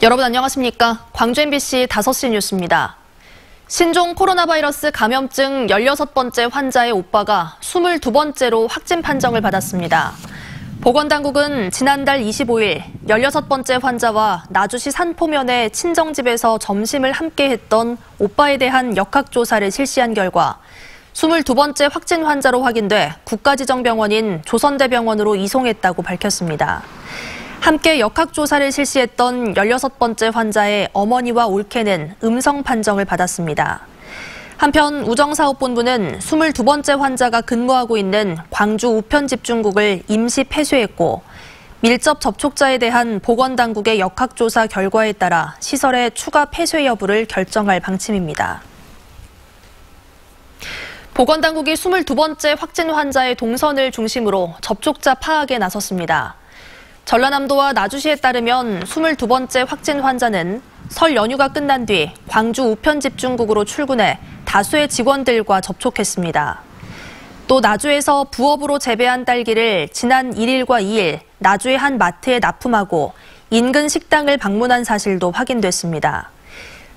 여러분 안녕하십니까? 광주 MBC 5시 뉴스입니다. 신종 코로나 바이러스 감염증 16번째 환자의 오빠가 22번째로 확진 판정을 받았습니다. 보건당국은 지난달 25일 16번째 환자와 나주시 산포면의 친정집에서 점심을 함께 했던 오빠에 대한 역학조사를 실시한 결과 22번째 확진 환자로 확인돼 국가지정병원인 조선대병원으로 이송했다고 밝혔습니다. 함께 역학조사를 실시했던 16번째 환자의 어머니와 올케는 음성 판정을 받았습니다. 한편 우정사업본부는 22번째 환자가 근무하고 있는 광주 우편집중국을 임시 폐쇄했고 밀접 접촉자에 대한 보건당국의 역학조사 결과에 따라 시설의 추가 폐쇄 여부를 결정할 방침입니다. 보건당국이 22번째 확진 환자의 동선을 중심으로 접촉자 파악에 나섰습니다. 전라남도와 나주시에 따르면 22번째 확진 환자는 설 연휴가 끝난 뒤 광주 우편집중국으로 출근해 다수의 직원들과 접촉했습니다. 또 나주에서 부업으로 재배한 딸기를 지난 1일과 2일 나주의 한 마트에 납품하고 인근 식당을 방문한 사실도 확인됐습니다.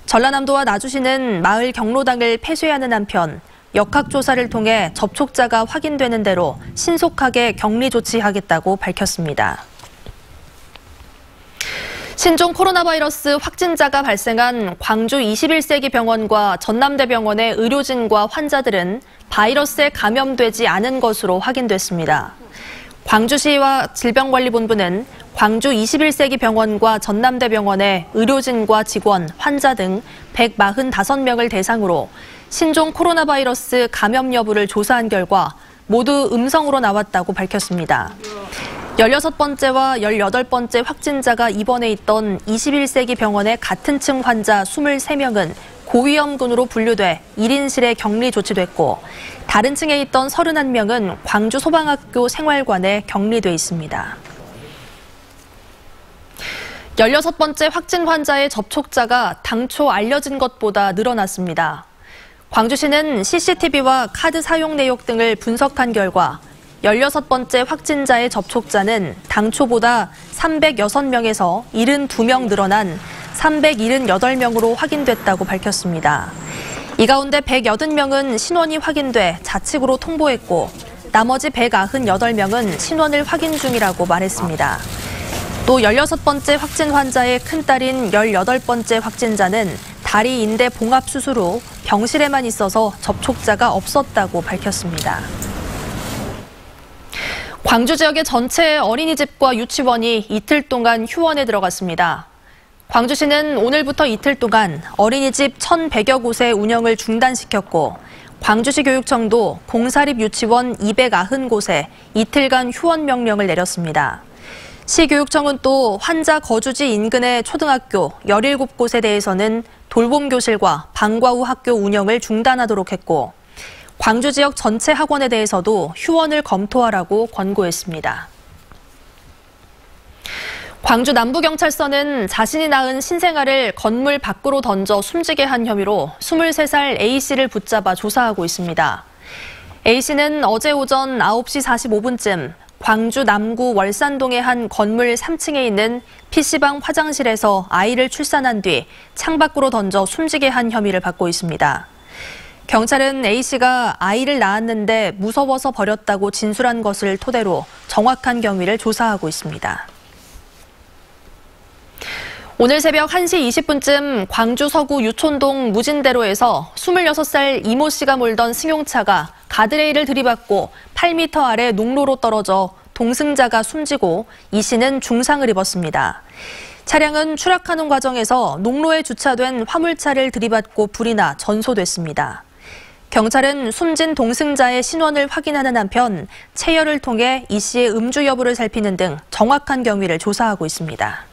전라남도와 나주시는 마을 경로당을 폐쇄하는 한편 역학조사를 통해 접촉자가 확인되는 대로 신속하게 격리 조치하겠다고 밝혔습니다. 신종 코로나 바이러스 확진자가 발생한 광주 21세기 병원과 전남대병원의 의료진과 환자들은 바이러스에 감염되지 않은 것으로 확인됐습니다. 광주시와 질병관리본부는 광주 21세기 병원과 전남대병원의 의료진과 직원, 환자 등 145명을 대상으로 신종 코로나 바이러스 감염 여부를 조사한 결과 모두 음성으로 나왔다고 밝혔습니다. 16번째와 18번째 확진자가 입원해 있던 21세기 병원의 같은 층 환자 23명은 고위험군으로 분류돼 1인실에 격리 조치됐고 다른 층에 있던 31명은 광주 소방학교 생활관에 격리돼 있습니다. 16번째 확진 환자의 접촉자가 당초 알려진 것보다 늘어났습니다. 광주시는 CCTV와 카드 사용 내역 등을 분석한 결과 16번째 확진자의 접촉자는 당초보다 306명에서 72명 늘어난 378명으로 확인됐다고 밝혔습니다. 이 가운데 180명은 신원이 확인돼 자측으로 통보했고 나머지 198명은 신원을 확인 중이라고 말했습니다. 또 16번째 확진 환자의 큰딸인 18번째 확진자는 다리 인대 봉합 수술 후 병실에만 있어서 접촉자가 없었다고 밝혔습니다. 광주 지역의 전체 어린이집과 유치원이 이틀 동안 휴원에 들어갔습니다. 광주시는 오늘부터 이틀 동안 어린이집 1,100여 곳의 운영을 중단시켰고 광주시 교육청도 공사립 유치원 290곳에 이틀간 휴원 명령을 내렸습니다. 시교육청은 또 환자 거주지 인근의 초등학교 17곳에 대해서는 돌봄교실과 방과 후 학교 운영을 중단하도록 했고 광주 지역 전체 학원에 대해서도 휴원을 검토하라고 권고했습니다. 광주 남부경찰서는 자신이 낳은 신생아를 건물 밖으로 던져 숨지게 한 혐의로 23살 A씨를 붙잡아 조사하고 있습니다. A씨는 어제 오전 9시 45분쯤 광주 남구 월산동의 한 건물 3층에 있는 PC방 화장실에서 아이를 출산한 뒤 창밖으로 던져 숨지게 한 혐의를 받고 있습니다. 경찰은 A씨가 아이를 낳았는데 무서워서 버렸다고 진술한 것을 토대로 정확한 경위를 조사하고 있습니다. 오늘 새벽 1시 20분쯤 광주 서구 유촌동 무진대로에서 26살 이모 씨가 몰던 승용차가 가드레일을 들이받고 8m 아래 농로로 떨어져 동승자가 숨지고 이 씨는 중상을 입었습니다. 차량은 추락하는 과정에서 농로에 주차된 화물차를 들이받고 불이 나 전소됐습니다. 경찰은 숨진 동승자의 신원을 확인하는 한편 체열을 통해 이 씨의 음주 여부를 살피는 등 정확한 경위를 조사하고 있습니다.